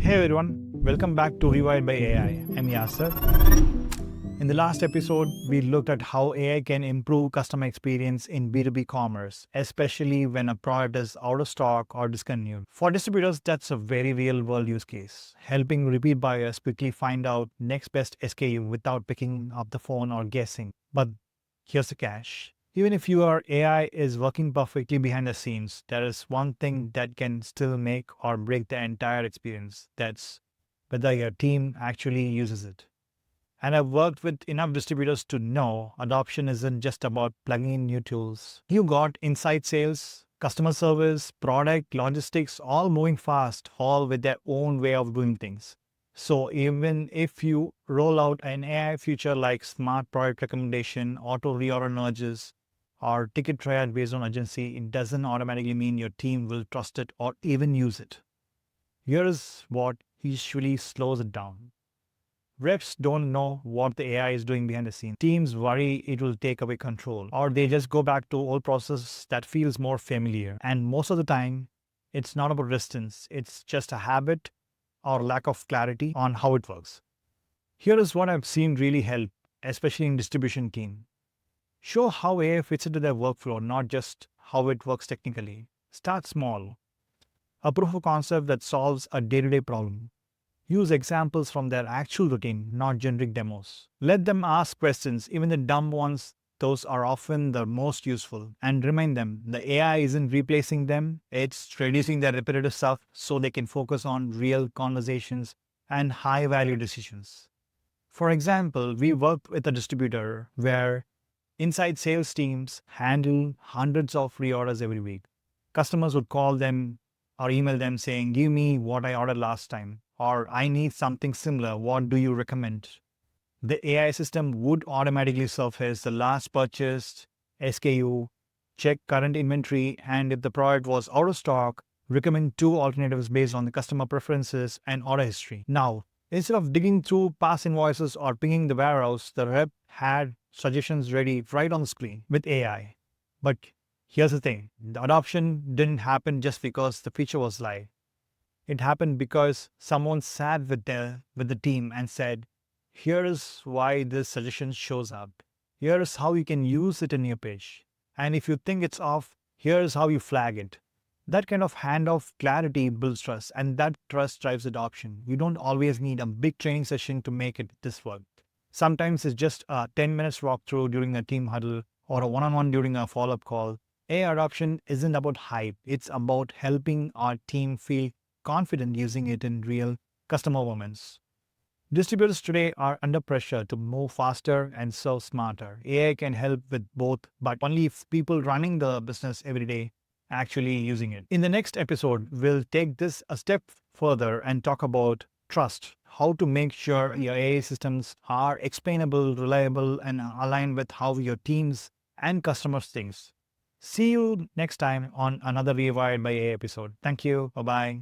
Hey everyone, welcome back to Rewired by AI. I'm Yassar. In the last episode, we looked at how AI can improve customer experience in B2B commerce, especially when a product is out of stock or discontinued. For distributors, that's a very real world use case, helping repeat buyers quickly find out next best SKU without picking up the phone or guessing. But here's the catch. Even if your AI is working perfectly behind the scenes, there is one thing that can still make or break the entire experience. That's whether your team actually uses it. And I've worked with enough distributors to know adoption isn't just about plugging in new tools. You got inside sales, customer service, product, logistics, all moving fast, all with their own way of doing things. So even if you roll out an AI feature like smart product recommendation, auto reorder nudges, or ticket triad based on urgency, it doesn't automatically mean your team will trust it or even use it. Here's what usually slows it down. Reps don't know what the AI is doing behind the scenes. Teams worry it will take away control, or they just go back to old process that feels more familiar. And most of the time, it's not about resistance. It's just a habit or lack of clarity on how it works. Here is what I've seen really help, especially in distribution team. Show how AI fits into their workflow, not just how it works technically. Start small. A proof of concept that solves a day-to-day problem. Use examples from their actual routine, not generic demos. Let them ask questions, even the dumb ones. Those are often the most useful. And remind them, the AI isn't replacing them, it's reducing their repetitive stuff so they can focus on real conversations and high-value decisions. For example, we worked with a distributor where inside sales teams handle hundreds of reorders every week. Customers would call them or email them saying, "Give me what I ordered last time," or "I need something similar, what do you recommend?" The AI system would automatically surface the last purchased SKU, check current inventory, and if the product was out of stock, recommend two alternatives based on the customer preferences and order history. Now, instead of digging through past invoices or pinging the warehouse, the rep had suggestions ready right on the screen with AI. But here's the thing, the adoption didn't happen just because the feature was live. It happened because someone sat with the team and said, "Here's why this suggestion shows up. Here's how you can use it in your page. And if you think it's off, here's how you flag it." That kind of handoff clarity builds trust, and that trust drives adoption. You don't always need a big training session to make this work. Sometimes it's just a 10 minutes walkthrough during a team huddle or a one-on-one during a follow-up call. AI adoption isn't about hype. It's about helping our team feel confident using it in real customer moments. Distributors today are under pressure to move faster and serve smarter. AI can help with both, but only if people running the business every day actually using it. In the next episode, we'll take this a step further and talk about trust, how to make sure your AI systems are explainable, reliable, and aligned with how your teams and customers think. See you next time on another Rewired by AI episode. Thank you. Bye-bye.